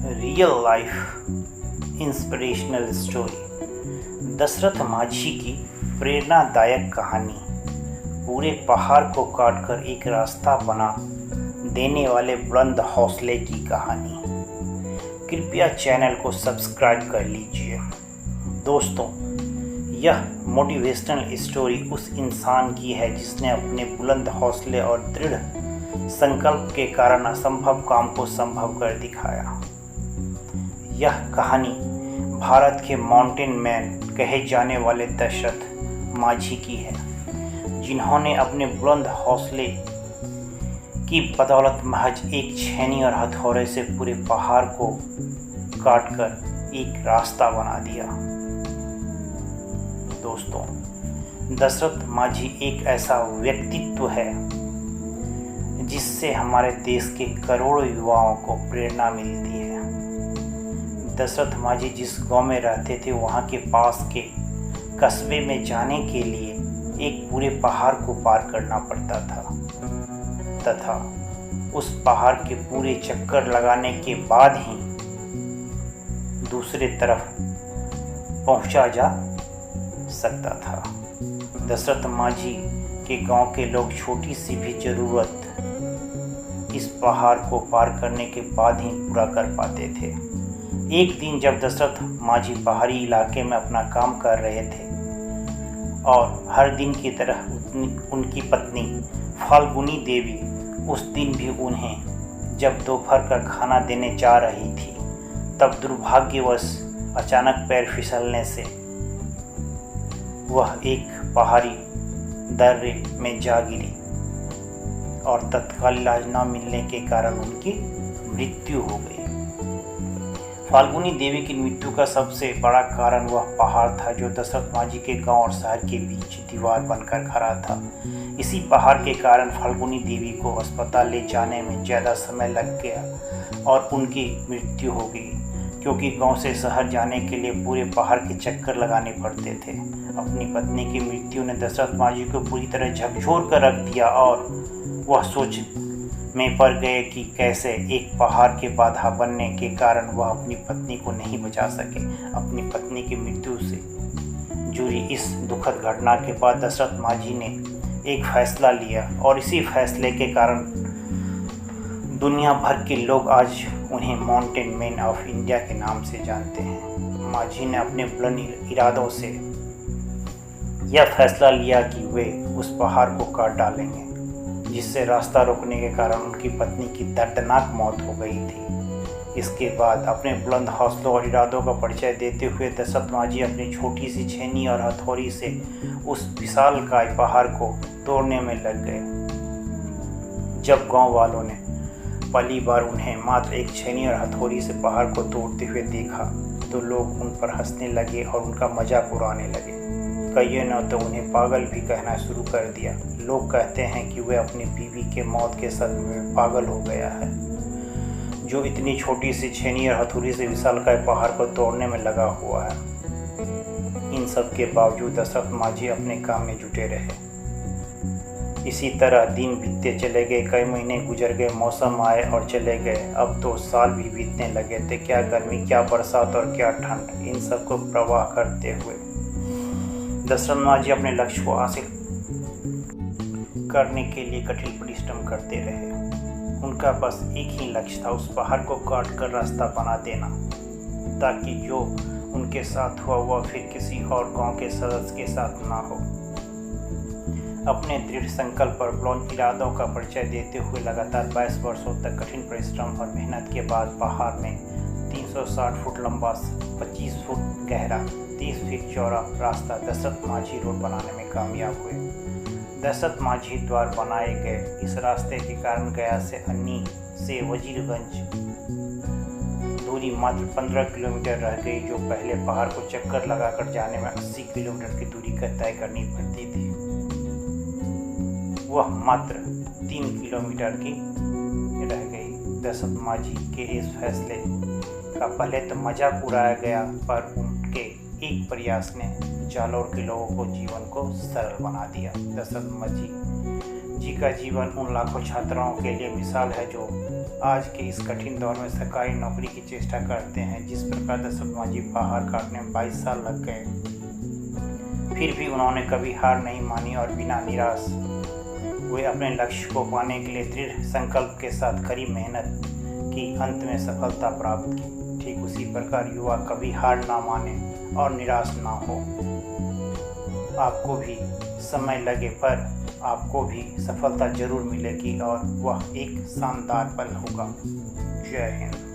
Real life inspirational story. Dashrath Manjhi की प्रेरणादायक कहानी। पूरे पहाड़ को काटकर एक रास्ता बना देने वाले बुलंद हौसले की कहानी। कृपया चैनल को सब्सक्राइब कर लीजिए। दोस्तों, यह मोटिवेशनल स्टोरी उस इंसान की है जिसने अपने बुलंद हौसले और दृढ़ संकल्प के कारण असंभव काम को संभव कर दिखाया। यह कहानी भारत के माउंटेन मैन कहे जाने वाले दशरथ माझी की है, जिन्होंने अपने बुलंद हौसले की बदौलत महज एक छेनी और हथौड़े से पूरे पहाड़ को काटकर एक रास्ता बना दिया। दोस्तों, दशरथ माझी एक ऐसा व्यक्तित्व है जिससे हमारे देश के करोड़ों युवाओं को प्रेरणा मिलती है। दशरथ माझी जिस गांव में रहते थे, वहां के पास के कस्बे में जाने के लिए एक पूरे पहाड़ को पार करना पड़ता था तथा उस पहाड़ के पूरे चक्कर लगाने के बाद ही दूसरे तरफ पहुंचा जा सकता था। दशरथ माझी के गांव के लोग छोटी सी भी ज़रूरत इस पहाड़ को पार करने के बाद ही पूरा कर पाते थे। एक दिन जब दशरथ माझी पहाड़ी इलाके में अपना काम कर रहे थे और हर दिन की तरह उनकी पत्नी फाल्गुनी देवी उस दिन भी उन्हें जब दोपहर का खाना देने जा रही थी, तब दुर्भाग्यवश अचानक पैर फिसलने से वह एक पहाड़ी दर्रे में जा गिरी और तत्काल इलाज न मिलने के कारण उनकी मृत्यु हो गई। फाल्गुनी देवी की मृत्यु का सबसे बड़ा कारण वह पहाड़ था जो दशरथ माझी के गांव और शहर के बीच दीवार बनकर खड़ा था। इसी पहाड़ के कारण फाल्गुनी देवी को अस्पताल ले जाने में ज़्यादा समय लग गया और उनकी मृत्यु हो गई, क्योंकि गांव से शहर जाने के लिए पूरे पहाड़ के चक्कर लगाने पड़ते थे। अपनी पत्नी की मृत्यु ने दशरथ माझी को पूरी तरह झकझोर कर रख दिया और वह सोच में पड़ गए कि कैसे एक पहाड़ के बाधा बनने के कारण वह अपनी पत्नी को नहीं बचा सके। अपनी पत्नी की मृत्यु से जुड़ी इस दुखद घटना के बाद दशरथ माझी ने एक फैसला लिया और इसी फैसले के कारण दुनिया भर के लोग आज उन्हें माउंटेन मैन ऑफ इंडिया के नाम से जानते हैं। माझी ने अपने बुलंद इरादों से यह फैसला लिया कि वे उस पहाड़ को काट डालेंगे, जिससे रास्ता रोकने के कारण उनकी पत्नी की दर्दनाक मौत हो गई थी। इसके बाद अपने बुलंद हौसलों और इरादों का परिचय देते हुए दशरथ माझी अपनी छोटी सी छेनी और हथौड़ी से उस विशालकाय पहाड़ को तोड़ने में लग गए। जब गांव वालों ने पहली बार उन्हें मात्र एक छेनी और हथौड़ी से पहाड़ को तोड़ते हुए देखा तो लोग उन पर हंसने लगे और उनका मजाक उड़ाने लगे। कईयों ने तो उन्हें पागल भी कहना शुरू कर दिया। लोग कहते हैं कि वह अपनी बीवी के मौत के सदमे में पागल हो गया है, जो इतनी छोटी सी छेनी और हथौड़ी से विशालकाय पहाड़ को तोड़ने में लगा हुआ है। इन सब के बावजूद दशरथ माझी अपने काम में जुटे रहे। इसी तरह दिन बीतते चले गए, कई महीने गुजर गए, मौसम आए और चले गए। अब तो साल भी बीतने लगे थे। क्या गर्मी, क्या बरसात और क्या ठंड, इन सब को प्रवाह करते हुए दशरथ माझी अपने लक्ष्य को हासिल करने के लिए कठिन परिश्रम करते रहे। उनका बस एक ही लक्ष्य था, उस पहाड़ को काट कर रास्ता बना देना, ताकि जो उनके साथ हुआ वह फिर किसी और गांव के सदस्य के साथ ना हो। अपने दृढ़ संकल्प और बुलंद इरादों का परिचय देते हुए लगातार 22 वर्षों तक कठिन परिश्रम और मेहनत के बाद पहाड़ में 360 फुट लंबा, 25 फुट गहरा, 30 फीट चौड़ा रास्ता दशरथ माझी रोड बनाने में कामयाब हुए। दशरथ माझी द्वारा बनाए गए इस रास्ते के कारण गया से अन्नी से वजीरगंज दूरी मात्र 15 किलोमीटर रह गई, जो पहले पहाड़ को चक्कर लगाकर जाने में 80 किलोमीटर की दूरी तय करनी पड़ती थी। वह मात्र 3 किलोमीटर की रह गई। दशरथ माझी के इस फैसले का पहले तो मजाक उड़ाया गया, पर उनके एक प्रयास ने जालौर के लोगों को जीवन को सरल बना दिया। दशरथ माझी जी का जीवन उन लाखों छात्राओं के लिए मिसाल है जो आज के इस कठिन दौर में सरकारी नौकरी की चेष्टा करते हैं। जिस प्रकार दशरथ माझी बाहर काटने में 22 साल लग गए, फिर भी उन्होंने कभी हार नहीं मानी और बिना निराश हुए अपने लक्ष्य को पाने के लिए दृढ़ संकल्प के साथ कड़ी मेहनत की, अंत में सफलता प्राप्त की। ठीक उसी प्रकार युवा कभी हार ना माने और निराश ना हो। आपको भी समय लगे पर आपको भी सफलता जरूर मिलेगी और वह एक शानदार पल होगा। जय हिंद।